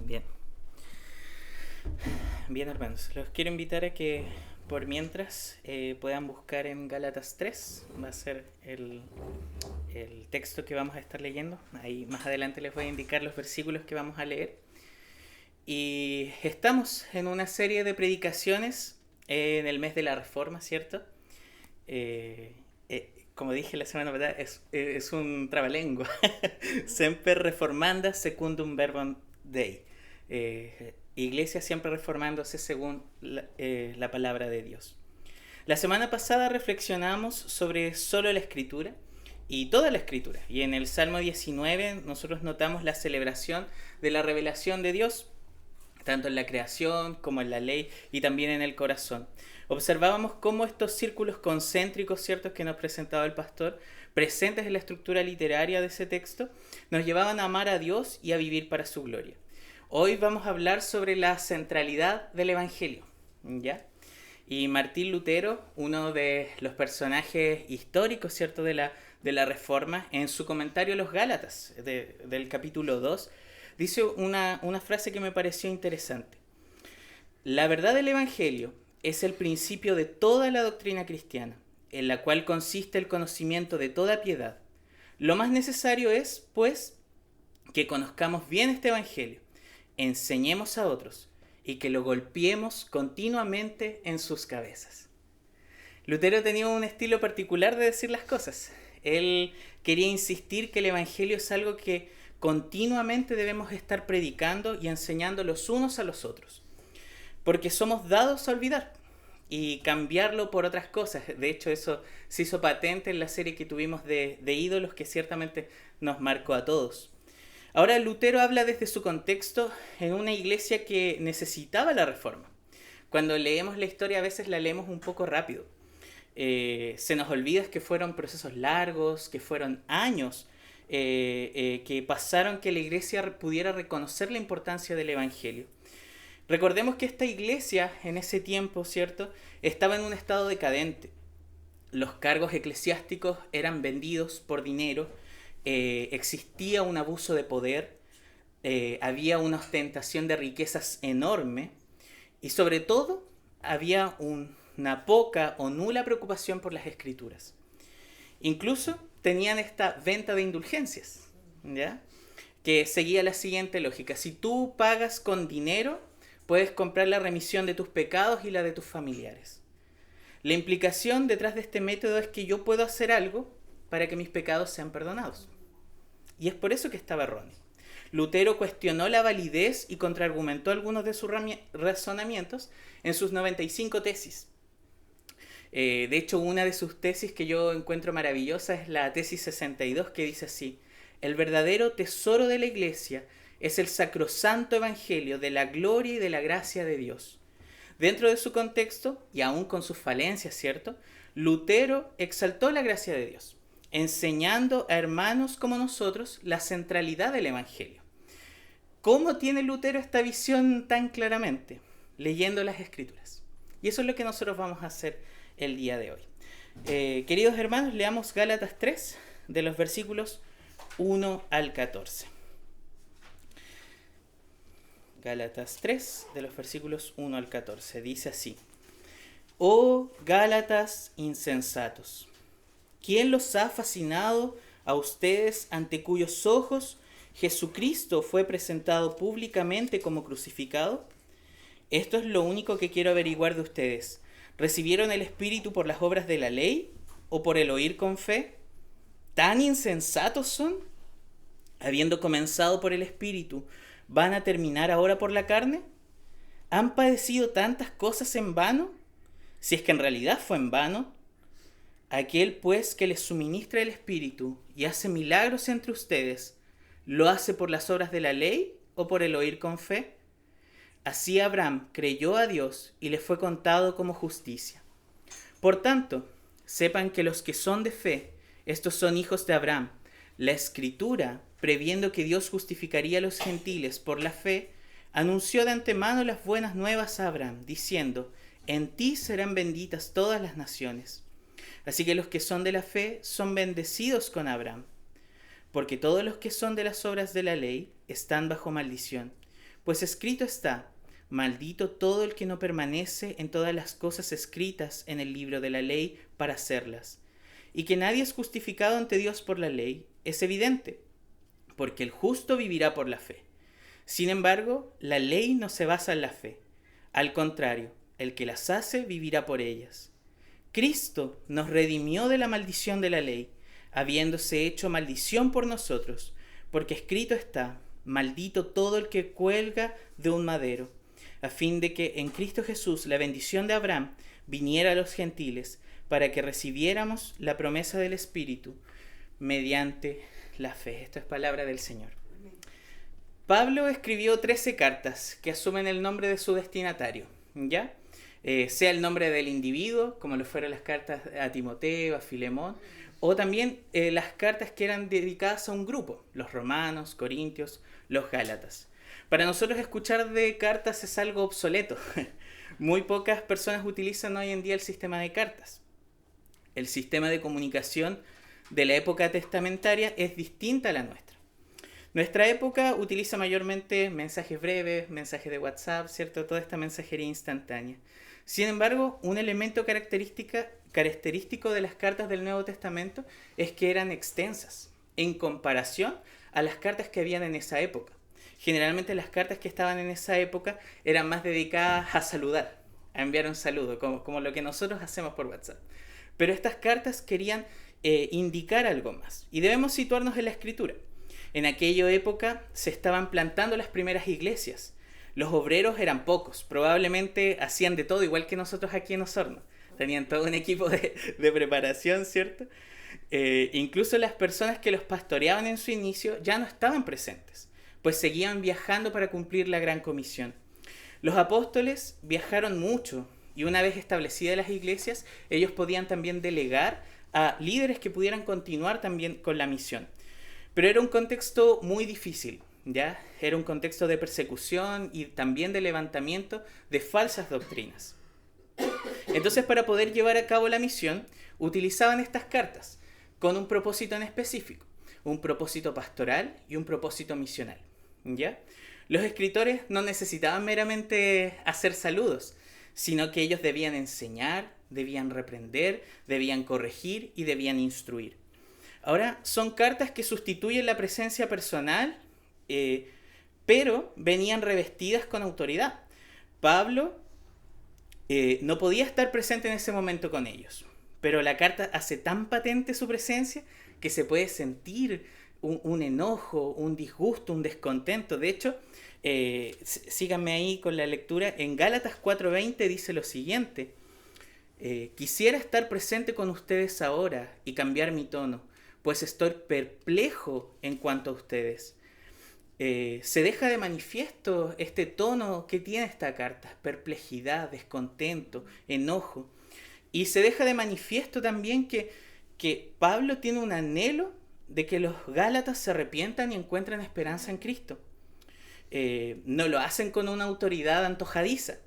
Bien, bien hermanos, los quiero invitar a que por mientras puedan buscar en Gálatas 3, va a ser el texto que vamos a estar leyendo. Ahí más adelante les voy a indicar los versículos que vamos a leer. Y estamos en una serie de predicaciones en el mes de la Reforma, ¿cierto? Como dije la semana pasada, es un trabalengua. Semper reformanda secundum verbum Dei. Iglesia siempre reformándose según la palabra de Dios. La semana pasada reflexionamos sobre solo la Escritura y toda la Escritura. Y en el Salmo 19 nosotros notamos la celebración de la revelación de Dios, tanto en la creación como en la ley y también en el corazón. Observábamos cómo estos círculos concéntricos, ciertos, que nos presentaba el pastor, presentes en la estructura literaria de ese texto, nos llevaban a amar a Dios y a vivir para su gloria. Hoy vamos a hablar sobre la centralidad del Evangelio, ¿ya? Y Martín Lutero, uno de los personajes históricos, ¿cierto?, de la Reforma, en su comentario a los Gálatas, del capítulo 2, dice una frase que me pareció interesante. La verdad del Evangelio es el principio de toda la doctrina cristiana, en la cual consiste el conocimiento de toda piedad. Lo más necesario es, pues, que conozcamos bien este Evangelio, enseñemos a otros y que lo golpeemos continuamente en sus cabezas. Lutero tenía un estilo particular de decir las cosas. Él quería insistir que el Evangelio es algo que continuamente debemos estar predicando y enseñando los unos a los otros, porque somos dados a olvidar y cambiarlo por otras cosas. De hecho, eso se hizo patente en la serie que tuvimos de ídolos, que ciertamente nos marcó a todos. Ahora Lutero habla desde su contexto en una iglesia que necesitaba la reforma. Cuando leemos la historia a veces la leemos un poco rápido. Se nos olvida que fueron procesos largos, que fueron años que pasaron que la iglesia pudiera reconocer la importancia del Evangelio. Recordemos que esta iglesia en ese tiempo, ¿cierto?, estaba en un estado decadente. Los cargos eclesiásticos eran vendidos por dinero, existía un abuso de poder, había una ostentación de riquezas enorme y sobre todo había una poca o nula preocupación por las escrituras. Incluso tenían esta venta de indulgencias, ¿ya?, que seguía la siguiente lógica. Si tú pagas con dinero, puedes comprar la remisión de tus pecados y la de tus familiares. La implicación detrás de este método es que yo puedo hacer algo para que mis pecados sean perdonados. Y es por eso que estaba erróneo. Lutero cuestionó la validez y contraargumentó algunos de sus razonamientos en sus 95 tesis. De hecho, una de sus tesis que yo encuentro maravillosa es la tesis 62, que dice así: el verdadero tesoro de la Iglesia es el sacrosanto evangelio de la gloria y de la gracia de Dios. Dentro de su contexto, y aún con sus falencias, ¿cierto?, Lutero exaltó la gracia de Dios, enseñando a hermanos como nosotros la centralidad del evangelio. ¿Cómo tiene Lutero esta visión tan claramente? Leyendo las escrituras. Y eso es lo que nosotros vamos a hacer el día de hoy. Queridos hermanos, leamos Gálatas 3, de los versículos 1 al 14. Gálatas 3, de los versículos 1 al 14. Dice así: Oh Gálatas insensatos, ¿quién los ha fascinado a ustedes, ante cuyos ojos Jesucristo fue presentado públicamente como crucificado? Esto es lo único que quiero averiguar de ustedes. ¿Recibieron el Espíritu por las obras de la ley o por el oír con fe? ¿Tan insensatos son? Habiendo comenzado por el Espíritu, ¿van a terminar ahora por la carne? ¿Han padecido tantas cosas en vano? Si es que en realidad fue en vano. Aquel pues que les suministra el Espíritu y hace milagros entre ustedes, ¿lo hace por las obras de la ley o por el oír con fe? Así Abraham creyó a Dios y le fue contado como justicia. Por tanto, sepan que los que son de fe, estos son hijos de Abraham. La Escritura, previendo que Dios justificaría a los gentiles por la fe, anunció de antemano las buenas nuevas a Abraham, diciendo: en ti serán benditas todas las naciones. Así que los que son de la fe son bendecidos con Abraham, porque todos los que son de las obras de la ley están bajo maldición, Pues escrito está, maldito todo el que no permanece en todas las cosas escritas en el libro de la ley para hacerlas. Y que nadie es justificado ante Dios por la ley es evidente, porque el justo vivirá por la fe. Sin embargo, la ley no se basa en la fe. Al contrario, el que las hace vivirá por ellas. Cristo nos redimió de la maldición de la ley, habiéndose hecho maldición por nosotros, porque escrito está, maldito todo el que cuelga de un madero, a fin de que en Cristo Jesús la bendición de Abraham viniera a los gentiles, para que recibiéramos la promesa del Espíritu mediante la fe. Esto es palabra del Señor. Pablo escribió 13 cartas que asumen el nombre de su destinatario, ¿ya? Sea el nombre del individuo, como lo fueron las cartas a Timoteo, a Filemón, o también las cartas que eran dedicadas a un grupo, los romanos, corintios, los gálatas. Para nosotros escuchar de cartas es algo obsoleto. Muy pocas personas utilizan hoy en día el sistema de cartas. El sistema de comunicación de la época testamentaria es distinta a la nuestra. Nuestra época utiliza mayormente mensajes breves, mensajes de WhatsApp, ¿cierto? Toda esta mensajería instantánea. Sin embargo, un elemento característico de las cartas del Nuevo Testamento es que eran extensas en comparación a las cartas que habían en esa época. Generalmente las cartas que estaban en esa época eran más dedicadas a saludar, a enviar un saludo, como lo que nosotros hacemos por WhatsApp. Pero estas cartas querían indicar algo más. Y debemos situarnos en la Escritura. En aquella época se estaban plantando las primeras iglesias. Los obreros eran pocos, probablemente hacían de todo, igual que nosotros aquí en Osorno. Tenían todo un equipo de preparación, ¿cierto? Incluso las personas que los pastoreaban en su inicio ya no estaban presentes, pues seguían viajando para cumplir la gran comisión. Los apóstoles viajaron mucho y una vez establecidas las iglesias, ellos podían también delegar a líderes que pudieran continuar también con la misión. Pero era un contexto muy difícil, ¿ya? Era un contexto de persecución y también de levantamiento de falsas doctrinas. Entonces, para poder llevar a cabo la misión, utilizaban estas cartas con un propósito en específico, un propósito pastoral y un propósito misional, ¿ya? Los escritores no necesitaban meramente hacer saludos, sino que ellos debían enseñar, debían reprender, debían corregir y debían instruir. Ahora, son cartas que sustituyen la presencia personal, pero venían revestidas con autoridad. Pablo no podía estar presente en ese momento con ellos, pero la carta hace tan patente su presencia que se puede sentir un enojo, un disgusto, un descontento. De hecho, síganme ahí con la lectura. En Gálatas 4:20 dice lo siguiente: quisiera estar presente con ustedes ahora y cambiar mi tono, pues estoy perplejo en cuanto a ustedes. Se deja de manifiesto este tono que tiene esta carta: perplejidad, descontento, enojo. Y se deja de manifiesto también que Pablo tiene un anhelo de que los gálatas se arrepientan y encuentren esperanza en Cristo. No lo hacen con una autoridad antojadiza,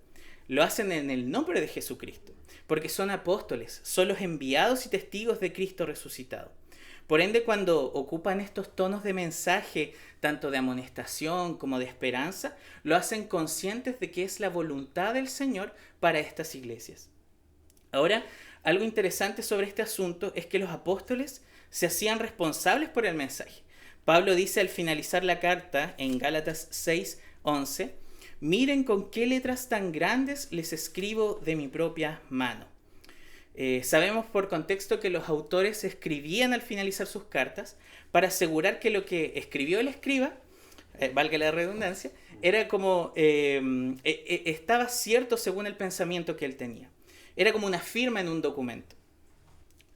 lo hacen en el nombre de Jesucristo, porque son apóstoles, son los enviados y testigos de Cristo resucitado. Por ende, cuando ocupan estos tonos de mensaje, tanto de amonestación como de esperanza, lo hacen conscientes de que es la voluntad del Señor para estas iglesias. Ahora, algo interesante sobre este asunto es que los apóstoles se hacían responsables por el mensaje. Pablo dice al finalizar la carta en Gálatas 6:11, miren con qué letras tan grandes les escribo de mi propia mano. Sabemos por contexto que los autores escribían al finalizar sus cartas para asegurar que lo que escribió el escriba, valga la redundancia, era como estaba cierto según el pensamiento que él tenía. Era como una firma en un documento.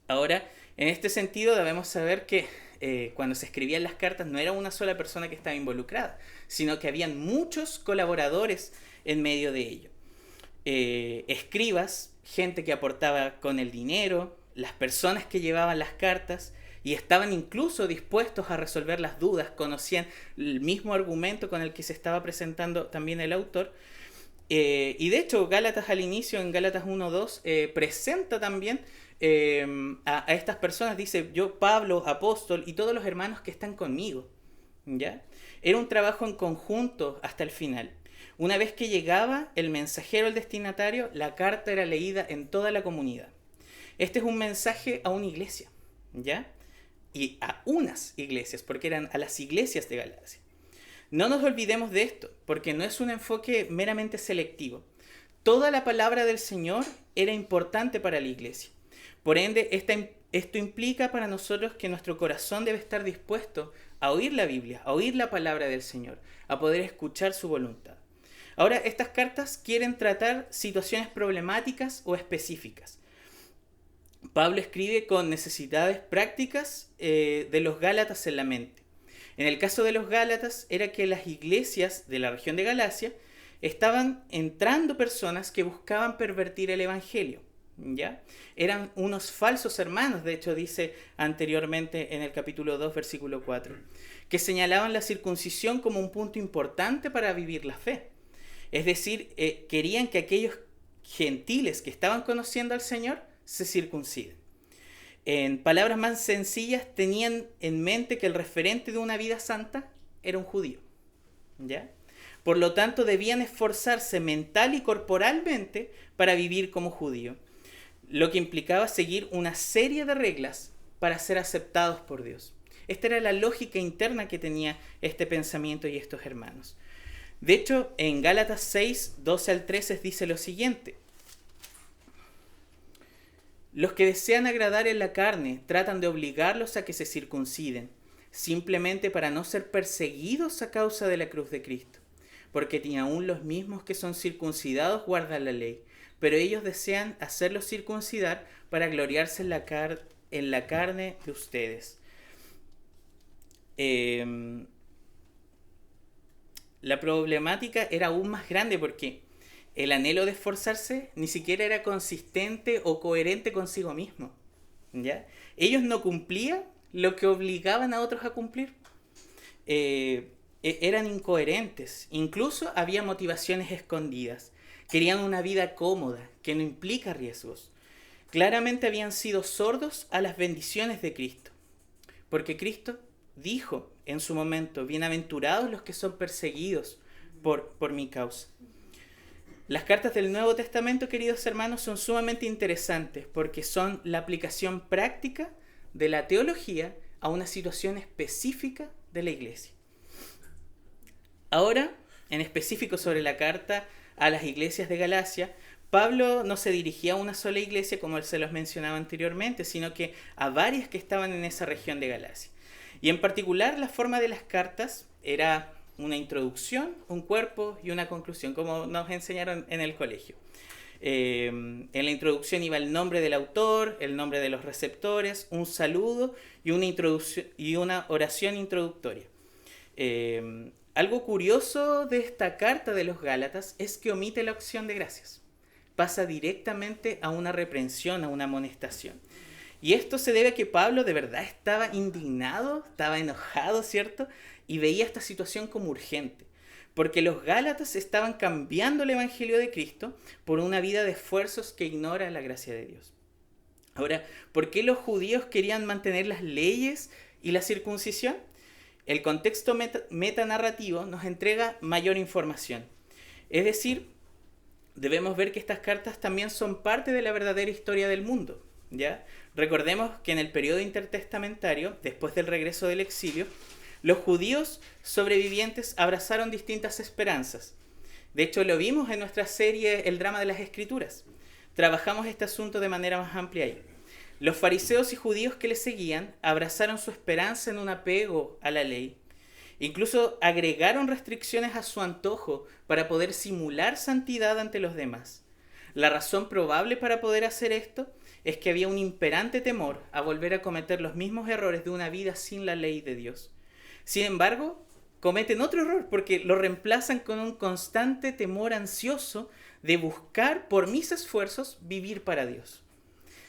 Ahora, en este sentido debemos saber que cuando se escribían las cartas no era una sola persona que estaba involucrada, sino que habían muchos colaboradores en medio de ello. Escribas, gente que aportaba con el dinero, las personas que llevaban las cartas y estaban incluso dispuestos a resolver las dudas, conocían el mismo argumento con el que se estaba presentando también el autor. Y de hecho, Gálatas al inicio, en Gálatas 1:2, presenta también a estas personas, dice: yo, Pablo, apóstol, y todos los hermanos que están conmigo, ¿ya? Era un trabajo en conjunto hasta el final. Una vez que llegaba el mensajero al destinatario, la carta era leída en toda la comunidad. Este es un mensaje a una iglesia, ¿ya? Y a unas iglesias, porque eran a las iglesias de Galacia. No nos olvidemos de esto, porque no es un enfoque meramente selectivo. Toda la palabra del Señor era importante para la iglesia. Por ende, esto implica para nosotros que nuestro corazón debe estar dispuesto a oír la Biblia, a oír la palabra del Señor, a poder escuchar su voluntad. Ahora, estas cartas quieren tratar situaciones problemáticas o específicas. Pablo escribe con necesidades prácticas de los Gálatas en la mente. En el caso de los Gálatas era que las iglesias de la región de Galacia estaban entrando personas que buscaban pervertir el evangelio, ¿ya? Eran unos falsos hermanos, de hecho dice anteriormente en el capítulo 2, versículo 4, que señalaban la circuncisión como un punto importante para vivir la fe. Es decir, querían que aquellos gentiles que estaban conociendo al Señor se circunciden. En palabras más sencillas, tenían en mente que el referente de una vida santa era un judío, ¿ya? Por lo tanto, debían esforzarse mental y corporalmente para vivir como judío, lo que implicaba seguir una serie de reglas para ser aceptados por Dios. Esta era la lógica interna que tenía este pensamiento y estos hermanos. De hecho, en Gálatas 6, 12 al 13 dice lo siguiente: los que desean agradar en la carne tratan de obligarlos a que se circunciden, simplemente para no ser perseguidos a causa de la cruz de Cristo, porque ni aun los mismos que son circuncidados guardan la ley, pero ellos desean hacerlos circuncidar para gloriarse en la carne de ustedes. La problemática era aún más grande porque el anhelo de esforzarse ni siquiera era consistente o coherente consigo mismo, ¿ya? Ellos no cumplían lo que obligaban a otros a cumplir. Eran incoherentes, incluso había motivaciones escondidas. Querían una vida cómoda, que no implica riesgos. Claramente habían sido sordos a las bendiciones de Cristo, porque Cristo dijo en su momento: bienaventurados los que son perseguidos por mi causa. Las cartas del Nuevo Testamento, queridos hermanos, son sumamente interesantes porque son la aplicación práctica de la teología a una situación específica de la iglesia. Ahora, en específico sobre la carta a las iglesias de Galacia, Pablo no se dirigía a una sola iglesia como él se los mencionaba anteriormente, sino que a varias que estaban en esa región de Galacia. Y en particular, la forma de las cartas era una introducción, un cuerpo y una conclusión, como nos enseñaron en el colegio. En la introducción iba el nombre del autor, el nombre de los receptores, un saludo y una oración introductoria. Algo curioso de esta carta de los Gálatas es que omite la acción de gracias. Pasa directamente a una reprensión, a una amonestación. Y esto se debe a que Pablo de verdad estaba indignado, estaba enojado, ¿cierto? Y veía esta situación como urgente, porque los Gálatas estaban cambiando el evangelio de Cristo por una vida de esfuerzos que ignora la gracia de Dios. Ahora, ¿por qué los judíos querían mantener las leyes y la circuncisión? El contexto metanarrativo nos entrega mayor información. Es decir, debemos ver que estas cartas también son parte de la verdadera historia del mundo, ¿ya? Recordemos que en el periodo intertestamentario, después del regreso del exilio, los judíos sobrevivientes abrazaron distintas esperanzas. De hecho, lo vimos en nuestra serie El drama de las Escrituras. Trabajamos este asunto de manera más amplia ahí. Los fariseos y judíos que le seguían abrazaron su esperanza en un apego a la ley. Incluso agregaron restricciones a su antojo para poder simular santidad ante los demás. La razón probable para poder hacer esto es que había un imperante temor a volver a cometer los mismos errores de una vida sin la ley de Dios. Sin embargo, cometen otro error porque lo reemplazan con un constante temor ansioso de buscar por mis esfuerzos vivir para Dios.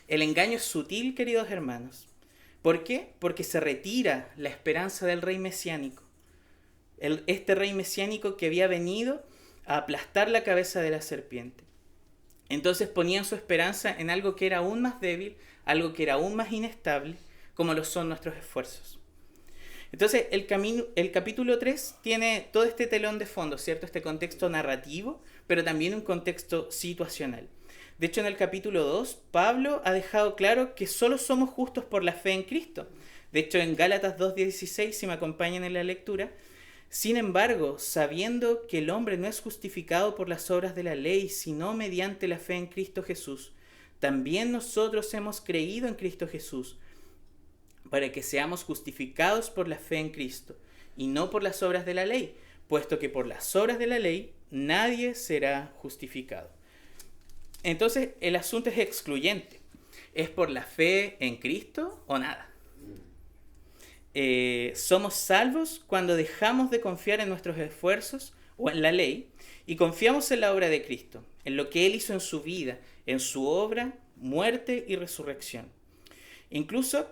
El engaño es sutil, queridos hermanos. ¿Por qué? Porque se retira la esperanza del rey mesiánico. Este rey mesiánico que había venido a aplastar la cabeza de la serpiente. Entonces ponían su esperanza en algo que era aún más débil, algo que era aún más inestable, como lo son nuestros esfuerzos. Entonces, el capítulo 3 tiene todo este telón de fondo, ¿cierto? Este contexto narrativo, pero también un contexto situacional. De hecho, en el capítulo 2, Pablo ha dejado claro que solo somos justos por la fe en Cristo. De hecho, en Gálatas 2:16, si me acompañan en la lectura, sin embargo, sabiendo que el hombre no es justificado por las obras de la ley, sino mediante la fe en Cristo Jesús, también nosotros hemos creído en Cristo Jesús, para que seamos justificados por la fe en Cristo, y no por las obras de la ley, puesto que por las obras de la ley nadie será justificado. Entonces, el asunto es excluyente. ¿Es por la fe en Cristo o nada? Somos salvos cuando dejamos de confiar en nuestros esfuerzos o en la ley y confiamos en la obra de Cristo, en lo que Él hizo en su vida, en su obra, muerte y resurrección. Incluso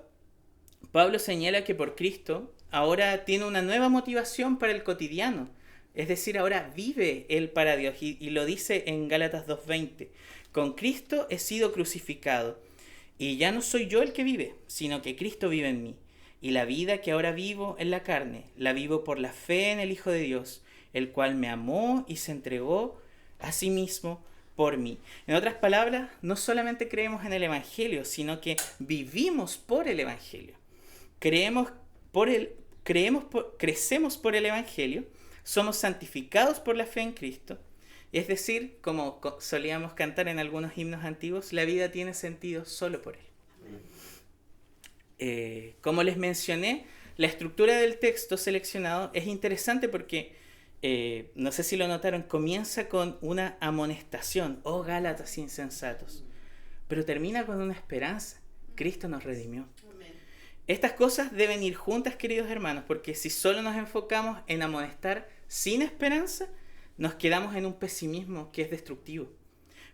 Pablo señala que por Cristo ahora tiene una nueva motivación para el cotidiano, es decir, ahora vive Él para Dios, y lo dice en Gálatas 2:20, con Cristo he sido crucificado, y ya no soy yo el que vive, sino que Cristo vive en mí. Y la vida que ahora vivo en la carne, la vivo por la fe en el Hijo de Dios, el cual me amó y se entregó a sí mismo por mí. En otras palabras, no solamente creemos en el Evangelio, sino que vivimos por el Evangelio. Crecemos por el Evangelio, somos santificados por la fe en Cristo. Es decir, como solíamos cantar en algunos himnos antiguos, la vida tiene sentido solo por Él. Como les mencioné, la estructura del texto seleccionado es interesante porque, no sé si lo notaron, comienza con una amonestación, oh Gálatas insensatos, pero termina con una esperanza, Cristo nos redimió. Amén. Estas cosas deben ir juntas, queridos hermanos, porque si solo nos enfocamos en amonestar sin esperanza, nos quedamos en un pesimismo que es destructivo.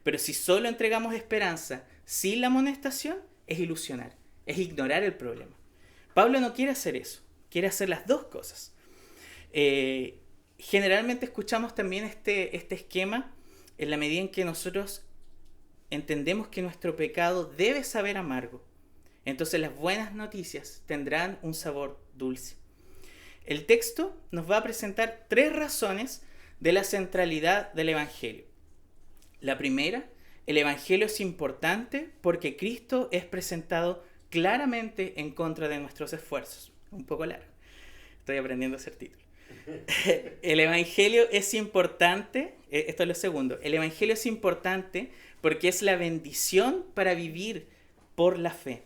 Pero si solo entregamos esperanza sin la amonestación, es ilusionar. Es ignorar el problema. Pablo no quiere hacer eso, quiere hacer las dos cosas. Generalmente escuchamos también este esquema en la medida en que nosotros entendemos que nuestro pecado debe saber amargo. Entonces las buenas noticias tendrán un sabor dulce. El texto nos va a presentar 3 razones de la centralidad del Evangelio. La primera, el Evangelio es importante porque Cristo es presentado claramente en contra de nuestros esfuerzos. Un poco largo. Estoy aprendiendo a hacer título. El Evangelio es importante, esto es lo segundo, el Evangelio es importante porque es la bendición para vivir por la fe.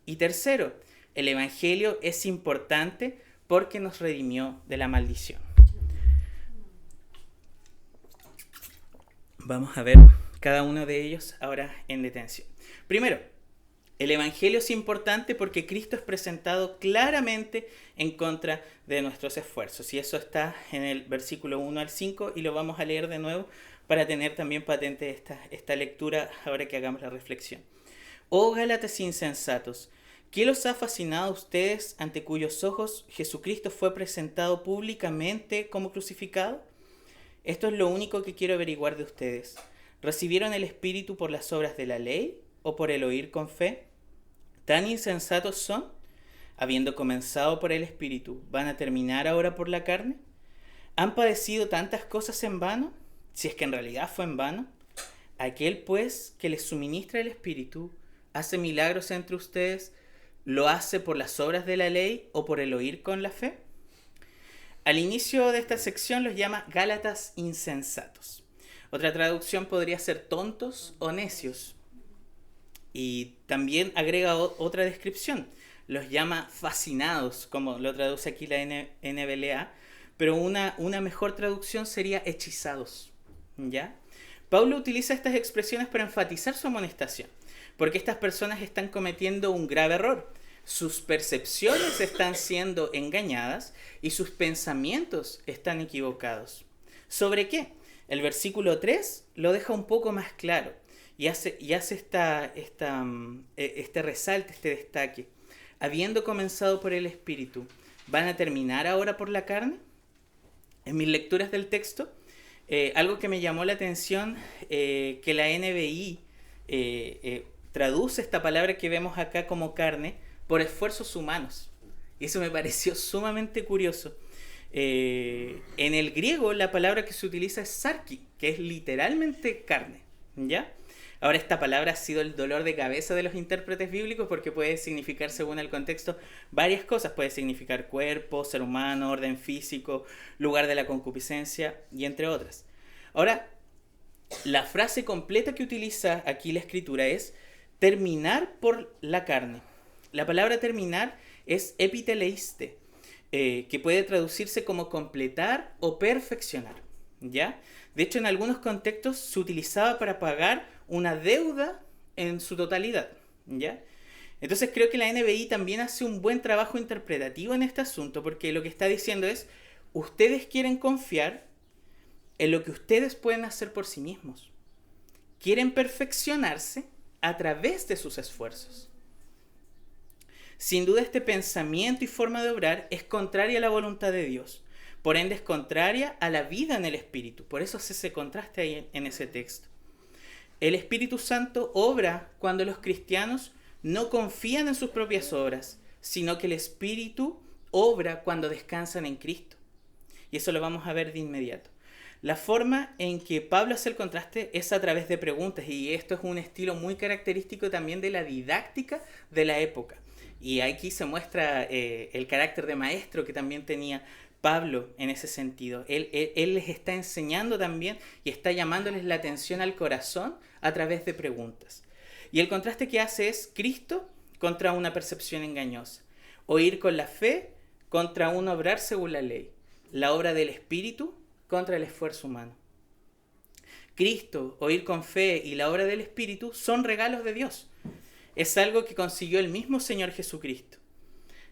Y tercero, el Evangelio es importante porque nos redimió de la maldición. Vamos a ver cada uno de ellos ahora en detención. Primero, el Evangelio es importante porque Cristo es presentado claramente en contra de nuestros esfuerzos. Y eso está en el versículo 1 al 5 y lo vamos a leer de nuevo para tener también patente esta lectura ahora que hagamos la reflexión. Oh Gálatas insensatos, ¿qué los ha fascinado a ustedes ante cuyos ojos Jesucristo fue presentado públicamente como crucificado? Esto es lo único que quiero averiguar de ustedes. ¿Recibieron el Espíritu por las obras de la ley o por el oír con fe? ¿Tan insensatos son? Habiendo comenzado por el Espíritu, ¿van a terminar ahora por la carne? ¿Han padecido tantas cosas en vano? Si es que en realidad fue en vano. Aquel, pues, que les suministra el Espíritu, hace milagros entre ustedes, ¿lo hace por las obras de la ley o por el oír con la fe? Al inicio de esta sección los llama Gálatas insensatos. Otra traducción podría ser tontos o necios. Y también agrega otra descripción. Los llama fascinados, como lo traduce aquí la NBLA, pero una mejor traducción sería hechizados. ¿Ya? Pablo utiliza estas expresiones para enfatizar su amonestación, porque estas personas están cometiendo un grave error. Sus percepciones están siendo engañadas y sus pensamientos están equivocados. ¿Sobre qué? El versículo 3 lo deja un poco más claro y hace este resalte, este destaque. Habiendo comenzado por el Espíritu, ¿van a terminar ahora por la carne? En mis lecturas del texto, algo que me llamó la atención, que la NBI traduce esta palabra que vemos acá como carne por esfuerzos humanos. Y eso me pareció sumamente curioso. En el griego la palabra que se utiliza es sarki, que es literalmente carne, ¿ya? Ahora esta palabra ha sido el dolor de cabeza de los intérpretes bíblicos porque puede significar, según el contexto, varias cosas. Puede significar cuerpo, ser humano, orden físico, lugar de la concupiscencia y entre otras. Ahora, la frase completa que utiliza aquí la escritura es terminar por la carne. La palabra terminar es epiteleiste, que puede traducirse como completar o perfeccionar, ¿ya? De hecho, en algunos contextos se utilizaba para pagar una deuda en su totalidad, ¿ya? Entonces creo que la NBI también hace un buen trabajo interpretativo en este asunto, porque lo que está diciendo es, ustedes quieren confiar en lo que ustedes pueden hacer por sí mismos. Quieren perfeccionarse a través de sus esfuerzos. Sin duda este pensamiento y forma de obrar es contraria a la voluntad de Dios. Por ende es contraria a la vida en el Espíritu. Por eso hace ese contraste ahí en ese texto. El Espíritu Santo obra cuando los cristianos no confían en sus propias obras, sino que el Espíritu obra cuando descansan en Cristo. Y eso lo vamos a ver de inmediato. La forma en que Pablo hace el contraste es a través de preguntas, y esto es un estilo muy característico también de la didáctica de la época. Y aquí se muestra el carácter de maestro que también tenía Pablo en ese sentido. Él les está enseñando también y está llamándoles la atención al corazón a través de preguntas. Y el contraste que hace es Cristo contra una percepción engañosa. Oír con la fe contra un obrar según la ley. La obra del Espíritu contra el esfuerzo humano. Cristo, oír con fe y la obra del Espíritu son regalos de Dios. Es algo que consiguió el mismo Señor Jesucristo.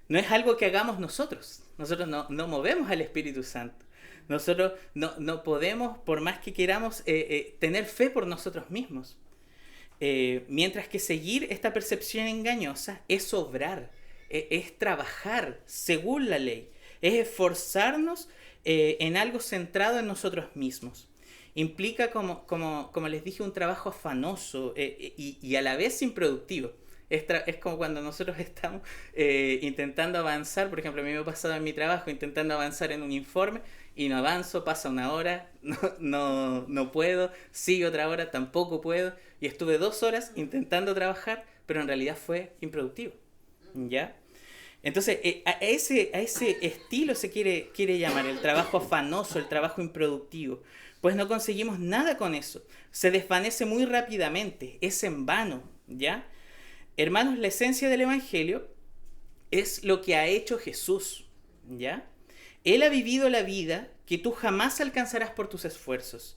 No es algo que hagamos nosotros. Nosotros no movemos al Espíritu Santo. Nosotros no podemos, por más que queramos, tener fe por nosotros mismos. Mientras que seguir esta percepción engañosa es obrar, es trabajar según la ley, es esforzarnos en algo centrado en nosotros mismos. Implica, como les dije, un trabajo afanoso y a la vez improductivo. Es como cuando nosotros estamos intentando avanzar. Por ejemplo, a mí me ha pasado en mi trabajo intentando avanzar en un informe y no avanzo, pasa una hora, no puedo, sigue otra hora, tampoco puedo, y estuve 2 horas intentando trabajar, pero en realidad fue improductivo, ¿ya? Entonces, a ese estilo se quiere llamar el trabajo afanoso, el trabajo improductivo. Pues no conseguimos nada con eso. Se desvanece muy rápidamente, es en vano, ¿ya? Hermanos, la esencia del Evangelio es lo que ha hecho Jesús, ¿ya? Él ha vivido la vida que tú jamás alcanzarás por tus esfuerzos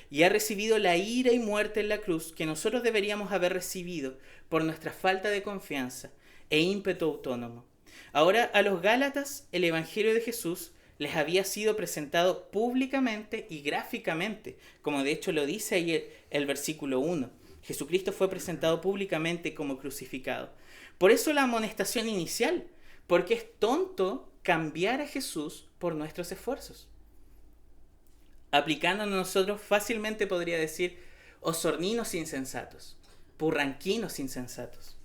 y ha recibido la ira y muerte en la cruz que nosotros deberíamos haber recibido por nuestra falta de confianza e ímpetu autónomo. Ahora, a los Gálatas, el Evangelio de Jesús les había sido presentado públicamente y gráficamente, como de hecho lo dice ahí el versículo 1. Jesucristo fue presentado públicamente como crucificado. Por eso la amonestación inicial, porque es tonto cambiar a Jesús por nuestros esfuerzos. Aplicando a nosotros fácilmente podría decir osorninos insensatos, purranquinos insensatos.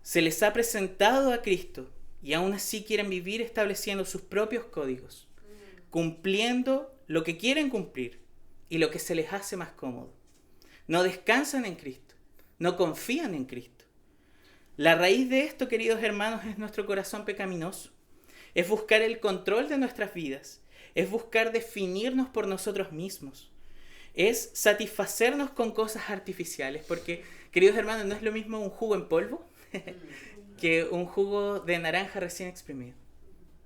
Se les ha presentado a Cristo y aún así quieren vivir estableciendo sus propios códigos, cumpliendo lo que quieren cumplir y lo que se les hace más cómodo. No descansan en Cristo, no confían en Cristo. La raíz de esto, queridos hermanos, es nuestro corazón pecaminoso. Es buscar el control de nuestras vidas, es buscar definirnos por nosotros mismos, es satisfacernos con cosas artificiales, porque, queridos hermanos, no es lo mismo un jugo en polvo que un jugo de naranja recién exprimido.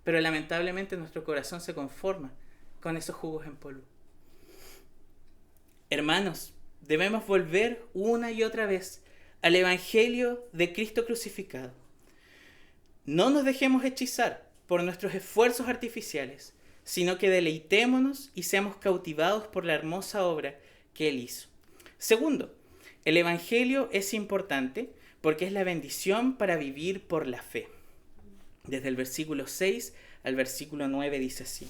Pero lamentablemente nuestro corazón se conforma con esos jugos en polvo. Hermanos, debemos volver una y otra vez al Evangelio de Cristo crucificado. No nos dejemos hechizar por nuestros esfuerzos artificiales, sino que deleitémonos y seamos cautivados por la hermosa obra que Él hizo. Segundo, el Evangelio es importante porque es la bendición para vivir por la fe. Desde el versículo 6 al versículo 9 dice así: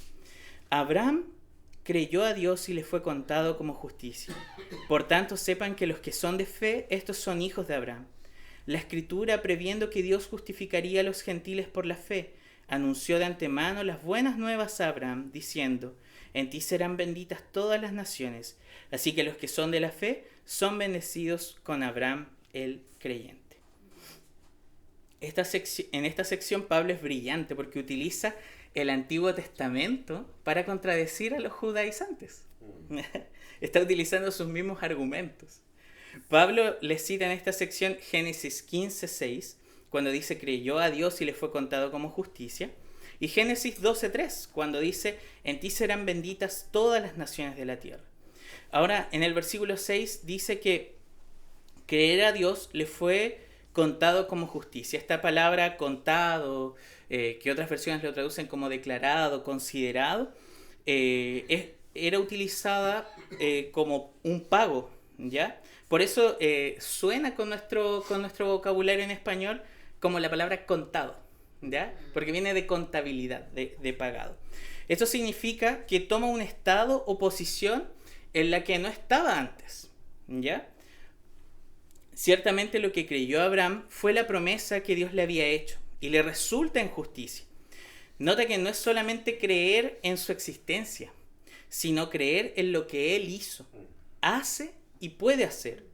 Abraham creyó a Dios y le fue contado como justicia. Por tanto, sepan que los que son de fe, estos son hijos de Abraham. La Escritura, previendo que Dios justificaría a los gentiles por la fe, anunció de antemano las buenas nuevas a Abraham, diciendo: en ti serán benditas todas las naciones. Así que los que son de la fe son bendecidos con Abraham el creyente. En esta sección Pablo es brillante porque utiliza el Antiguo Testamento para contradecir a los judaizantes. Está utilizando sus mismos argumentos. Pablo le cita en esta sección Génesis 15:6, cuando dice: creyó a Dios y le fue contado como justicia. Y Génesis 12:3, cuando dice: en ti serán benditas todas las naciones de la tierra. Ahora, en el versículo 6 dice que creer a Dios le fue contado como justicia. Esta palabra contado, que otras versiones lo traducen como declarado, considerado, era utilizada como un pago, ¿ya? Por eso suena con nuestro vocabulario en español como la palabra contado, ¿ya? Porque viene de contabilidad, de pagado. Esto significa que toma un estado o posición en la que no estaba antes, ¿ya? Ciertamente lo que creyó Abraham fue la promesa que Dios le había hecho y le resulta en justicia. Nota que no es solamente creer en su existencia, sino creer en lo que Él hizo, hace y puede hacer.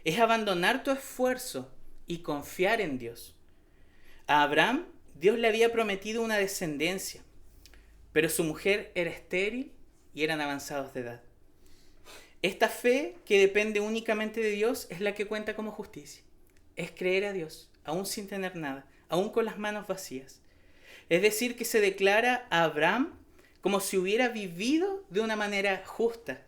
Es abandonar tu esfuerzo y confiar en Dios. A Abraham, Dios le había prometido una descendencia, pero su mujer era estéril y eran avanzados de edad. Esta fe, que depende únicamente de Dios, es la que cuenta como justicia. Es creer a Dios, aún sin tener nada, aún con las manos vacías. Es decir, que se declara a Abraham como si hubiera vivido de una manera justa.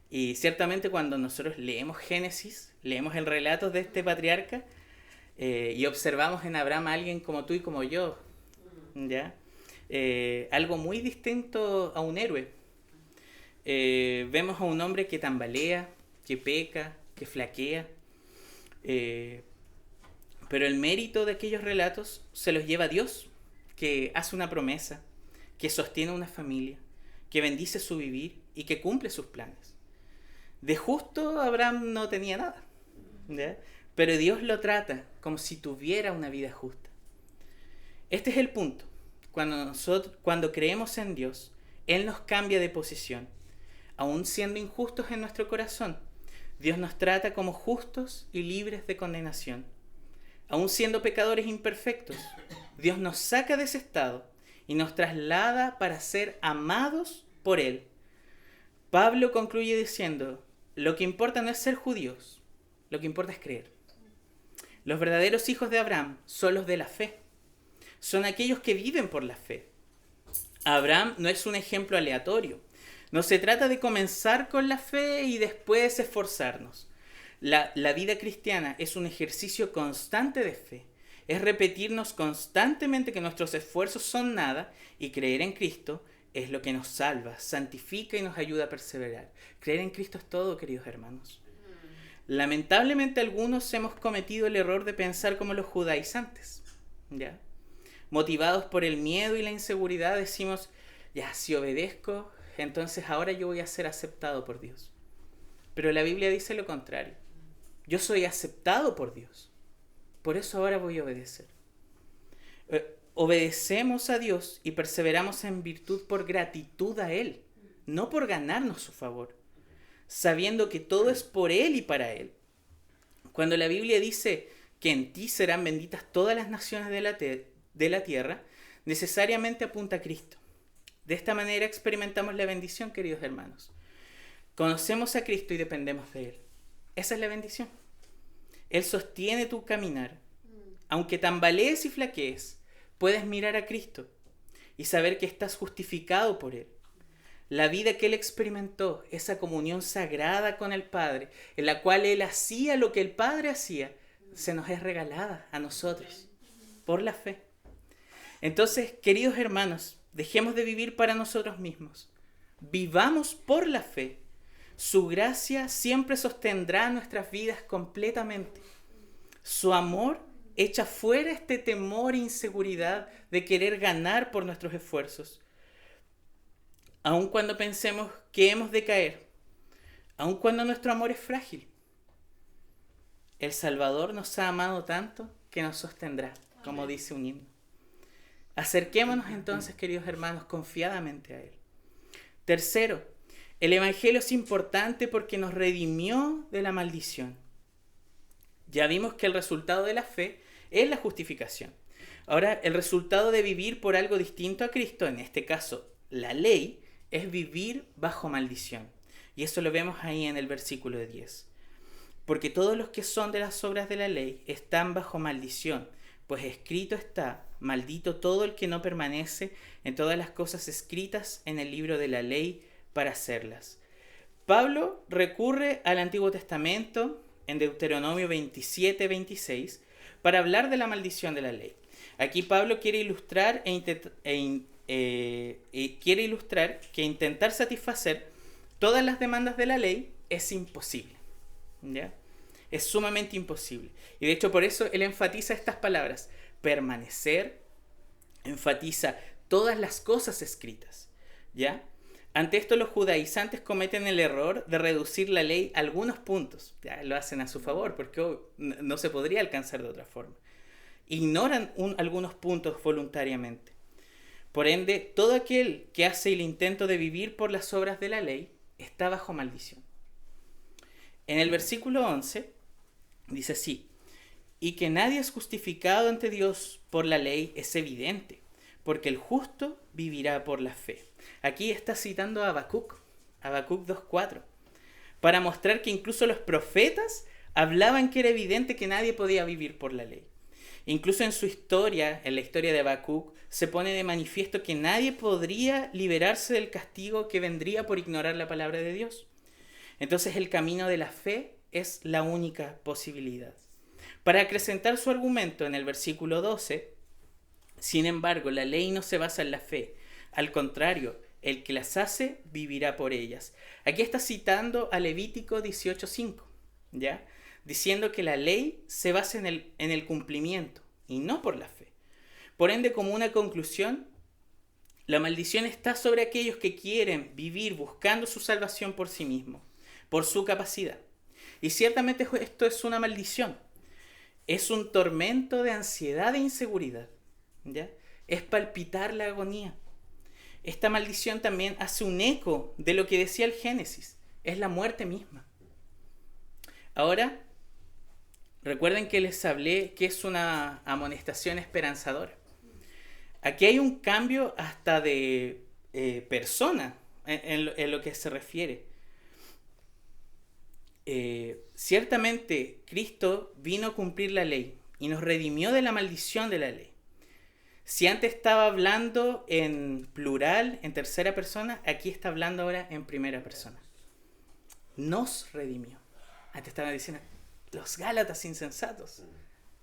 Y ciertamente cuando nosotros leemos Génesis, leemos el relato de este patriarca, y observamos en Abraham a alguien como tú y como yo, ¿ya? Algo muy distinto a un héroe. Vemos a un hombre que tambalea, que peca, que flaquea, pero el mérito de aquellos relatos se los lleva a Dios, que hace una promesa, que sostiene una familia, que bendice su vivir y que cumple sus planes. De justo Abraham no tenía nada, ¿ya? Pero Dios lo trata como si tuviera una vida justa. Este es el punto. Cuando creemos en Dios, Él nos cambia de posición. Aún siendo injustos en nuestro corazón, Dios nos trata como justos y libres de condenación. Aún siendo pecadores imperfectos, Dios nos saca de ese estado y nos traslada para ser amados por Él. Pablo concluye diciendo: lo que importa no es ser judíos, lo que importa es creer. Los verdaderos hijos de Abraham son los de la fe. Son aquellos que viven por la fe. Abraham no es un ejemplo aleatorio. No se trata de comenzar con la fe y después esforzarnos. La vida cristiana es un ejercicio constante de fe. Es repetirnos constantemente que nuestros esfuerzos son nada y creer en Cristo es lo que nos salva, santifica y nos ayuda a perseverar. Creer en Cristo es todo, queridos hermanos. Lamentablemente algunos hemos cometido el error de pensar como los judaizantes, ¿ya? Motivados por el miedo y la inseguridad decimos: ya, si obedezco, entonces ahora yo voy a ser aceptado por Dios. Pero la Biblia dice lo contrario. Yo soy aceptado por Dios. Por eso ahora voy a obedecer. Obedecemos a Dios y perseveramos en virtud por gratitud a Él, no por ganarnos su favor, sabiendo que todo es por Él y para Él. Cuando la Biblia dice que en ti serán benditas todas las naciones de la tierra, necesariamente apunta a Cristo. De esta manera experimentamos la bendición, queridos hermanos. Conocemos a Cristo y dependemos de Él. Esa es la bendición. Él sostiene tu caminar. Aunque tambalees y flaquees, puedes mirar a Cristo y saber que estás justificado por Él. La vida que Él experimentó, esa comunión sagrada con el Padre, en la cual Él hacía lo que el Padre hacía, se nos es regalada a nosotros por la fe. Entonces, queridos hermanos, dejemos de vivir para nosotros mismos. Vivamos por la fe. Su gracia siempre sostendrá nuestras vidas completamente. Su amor echa fuera este temor e inseguridad de querer ganar por nuestros esfuerzos. Aun cuando pensemos que hemos de caer, aun cuando nuestro amor es frágil, el Salvador nos ha amado tanto que nos sostendrá, como dice un himno. Acerquémonos entonces, queridos hermanos, confiadamente a Él. Tercero, el Evangelio es importante porque nos redimió de la maldición. Ya vimos que el resultado de la fe es la justificación. Ahora, el resultado de vivir por algo distinto a Cristo, en este caso la ley, es vivir bajo maldición. Y eso lo vemos ahí en el versículo 10. Porque todos los que son de las obras de la ley están bajo maldición, pues escrito está, maldito todo el que no permanece en todas las cosas escritas en el libro de la ley para hacerlas. Pablo recurre al Antiguo Testamento en Deuteronomio 27-26 para hablar de la maldición de la ley. Aquí Pablo quiere ilustrar que intentar satisfacer todas las demandas de la ley es imposible. ¿Ya? Es sumamente imposible. Y de hecho por eso él enfatiza estas palabras. Permanecer, enfatiza todas las cosas escritas. ¿Ya? Ante esto los judaizantes cometen el error de reducir la ley a algunos puntos. Ya, lo hacen a su favor porque no se podría alcanzar de otra forma. Ignoran algunos puntos voluntariamente. Por ende, todo aquel que hace el intento de vivir por las obras de la ley está bajo maldición. En el versículo 11 dice así: y que nadie es justificado ante Dios por la ley es evidente, porque el justo vivirá por la fe. Aquí está citando a Habacuc 2:4, para mostrar que incluso los profetas hablaban que era evidente que nadie podía vivir por la ley. Incluso en su historia, en la historia de Habacuc, se pone de manifiesto que nadie podría liberarse del castigo que vendría por ignorar la palabra de Dios. Entonces el camino de la fe es la única posibilidad. Para acrecentar su argumento en el versículo 12, sin embargo, la ley no se basa en la fe. Al contrario, el que las hace vivirá por ellas. Aquí está citando a Levítico 18:5, ¿ya? Diciendo que la ley se basa en el cumplimiento y no por la fe. Por ende, como una conclusión, la maldición está sobre aquellos que quieren vivir buscando su salvación por sí mismos, por su capacidad. Y ciertamente esto es una maldición. Es un tormento de ansiedad e inseguridad, ¿ya? Es palpitar la agonía. Esta maldición también hace un eco de lo que decía el Génesis. Es la muerte misma. Ahora, recuerden que les hablé que es una amonestación esperanzadora. Aquí hay un cambio hasta de persona en lo que se refiere. Ciertamente Cristo vino a cumplir la ley y nos redimió de la maldición de la ley. Si antes estaba hablando en plural, en tercera persona, aquí está hablando ahora en primera persona. Nos redimió. Antes estaba diciendo los Gálatas insensatos.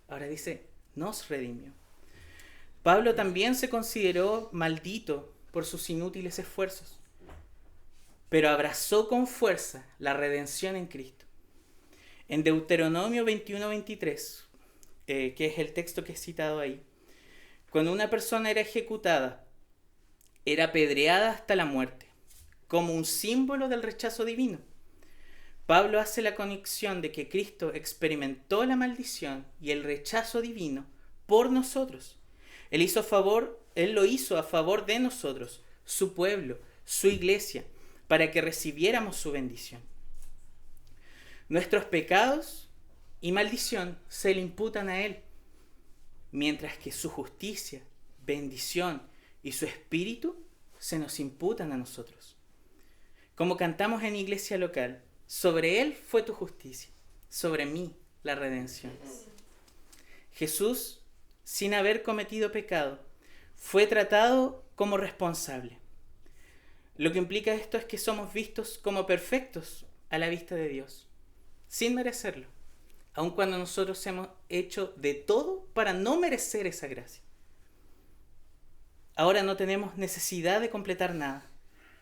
Ahora dice nos redimió. Pablo también se consideró maldito por sus inútiles esfuerzos, pero abrazó con fuerza la redención en Cristo. En Deuteronomio 21-23, que es el texto que he citado ahí, cuando una persona era ejecutada, era apedreada hasta la muerte, como un símbolo del rechazo divino. Pablo hace la conexión de que Cristo experimentó la maldición y el rechazo divino por nosotros. Él lo hizo a favor de nosotros, su pueblo, su iglesia, para que recibiéramos su bendición. Nuestros pecados y maldición se le imputan a Él, mientras que su justicia, bendición y su espíritu se nos imputan a nosotros. Como cantamos en iglesia local, sobre Él fue tu justicia, sobre mí la redención. Jesús, sin haber cometido pecado, fue tratado como responsable. Lo que implica esto es que somos vistos como perfectos a la vista de Dios, sin merecerlo, aun cuando nosotros hemos hecho de todo para no merecer esa gracia. Ahora no tenemos necesidad de completar nada,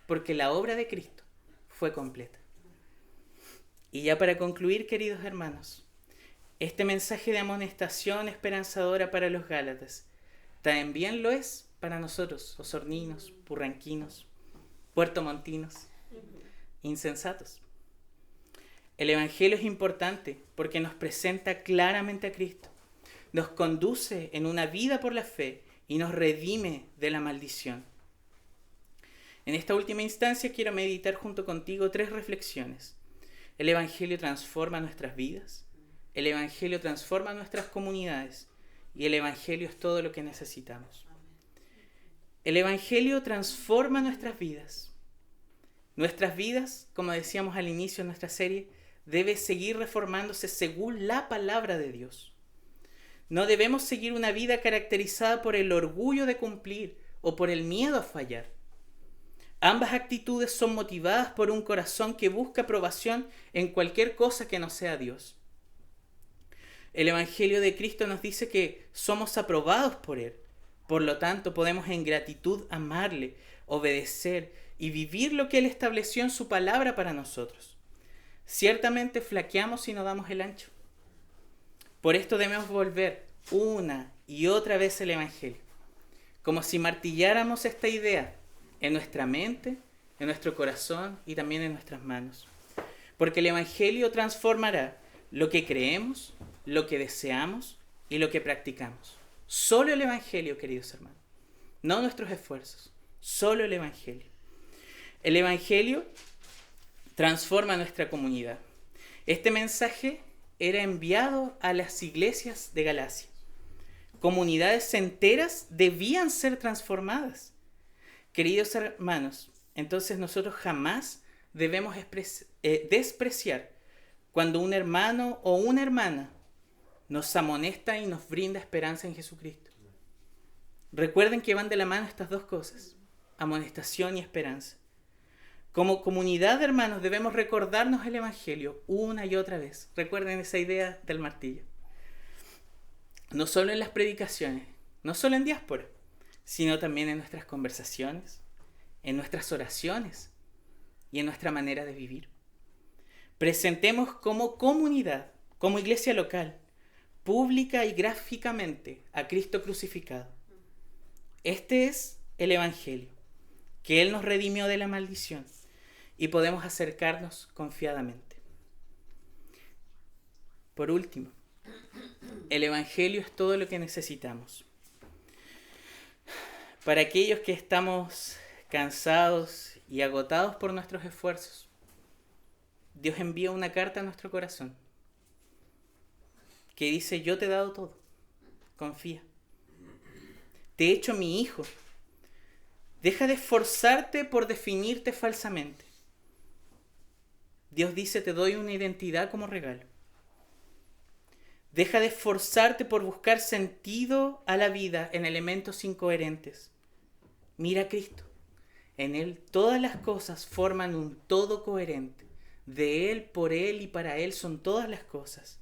porque la obra de Cristo fue completa. Y ya para concluir, queridos hermanos, este mensaje de amonestación esperanzadora para los Gálatas también lo es para nosotros, osorninos, purranquinos, puertomontinos, insensatos. El Evangelio es importante porque nos presenta claramente a Cristo, nos conduce en una vida por la fe y nos redime de la maldición. En esta última instancia quiero meditar junto contigo 3 reflexiones. El Evangelio transforma nuestras vidas, el Evangelio transforma nuestras comunidades y el Evangelio es todo lo que necesitamos. El Evangelio transforma nuestras vidas. Nuestras vidas, como decíamos al inicio de nuestra serie, debe seguir reformándose según la palabra de Dios. No debemos seguir una vida caracterizada por el orgullo de cumplir o por el miedo a fallar. Ambas actitudes son motivadas por un corazón que busca aprobación en cualquier cosa que no sea Dios. El Evangelio de Cristo nos dice que somos aprobados por Él. Por lo tanto, podemos en gratitud amarle, obedecer y vivir lo que Él estableció en su palabra para nosotros. Ciertamente flaqueamos si no damos el ancho. Por esto debemos volver una y otra vez el Evangelio, como si martilláramos esta idea en nuestra mente, en nuestro corazón y también en nuestras manos. Porque el Evangelio transformará lo que creemos, lo que deseamos y lo que practicamos. Solo el Evangelio, queridos hermanos. No nuestros esfuerzos. Solo el Evangelio. El Evangelio transforma nuestra comunidad. Este mensaje era enviado a las iglesias de Galacia. Comunidades enteras debían ser transformadas. Queridos hermanos, entonces nosotros jamás debemos despreciar cuando un hermano o una hermana nos amonesta y nos brinda esperanza en Jesucristo. Recuerden que van de la mano estas dos cosas, amonestación y esperanza. Como comunidad de hermanos debemos recordarnos el Evangelio una y otra vez. Recuerden esa idea del martillo. No solo en las predicaciones, no solo en diáspora, sino también en nuestras conversaciones, en nuestras oraciones y en nuestra manera de vivir. Presentemos como comunidad, como iglesia local, pública y gráficamente a Cristo crucificado. Este es el Evangelio, que Él nos redimió de la maldición y podemos acercarnos confiadamente. Por último, el Evangelio es todo lo que necesitamos. Para aquellos que estamos cansados y agotados por nuestros esfuerzos, Dios envía una carta a nuestro corazón que dice: yo te he dado todo, confía. Te he hecho mi hijo. Deja de esforzarte por definirte falsamente. Dios dice: te doy una identidad como regalo. Deja de esforzarte por buscar sentido a la vida en elementos incoherentes. Mira a Cristo. En Él todas las cosas forman un todo coherente. De Él, por Él y para Él son todas las cosas.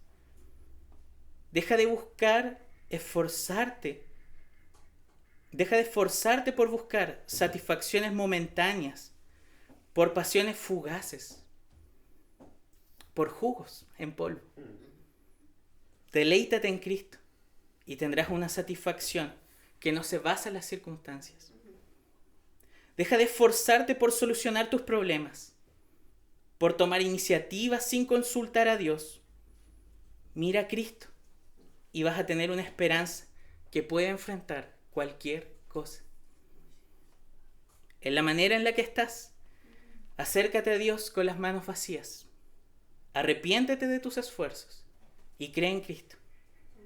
Deja de buscar esforzarte. Deja de esforzarte por buscar satisfacciones momentáneas, por pasiones fugaces, por jugos en polvo. Deleítate en Cristo y tendrás una satisfacción que no se basa en las circunstancias. Deja de esforzarte por solucionar tus problemas, por tomar iniciativas sin consultar a Dios. Mira a Cristo y vas a tener una esperanza que puede enfrentar cualquier cosa. En la manera en la que estás, acércate a Dios con las manos vacías. Arrepiéntete de tus esfuerzos y cree en Cristo.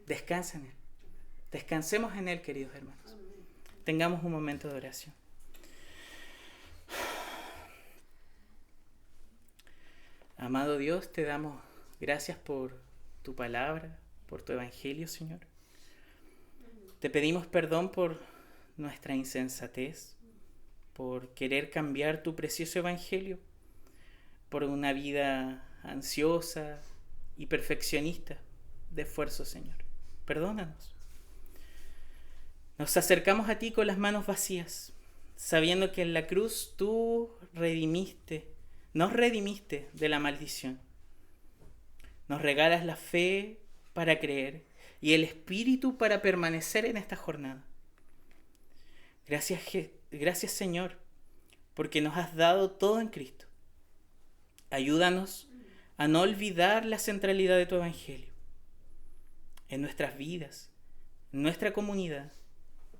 Descansa en Él. Descansemos en Él, queridos hermanos. Tengamos un momento de oración. Amado Dios, te damos gracias por tu palabra, por tu evangelio, Señor. Te pedimos perdón por nuestra insensatez, por querer cambiar tu precioso evangelio por una vida ansiosa y perfeccionista de esfuerzo, Señor. Perdónanos. Nos acercamos a ti con las manos vacías, sabiendo que en la cruz tú nos redimiste de la maldición. Nos regalas la fe para creer y el espíritu para permanecer en esta jornada. Gracias, Señor, porque nos has dado todo en Cristo. Ayúdanos a no olvidar la centralidad de tu evangelio en nuestras vidas, en nuestra comunidad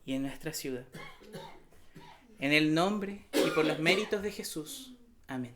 y en nuestra ciudad. En el nombre y por los méritos de Jesús. Amén.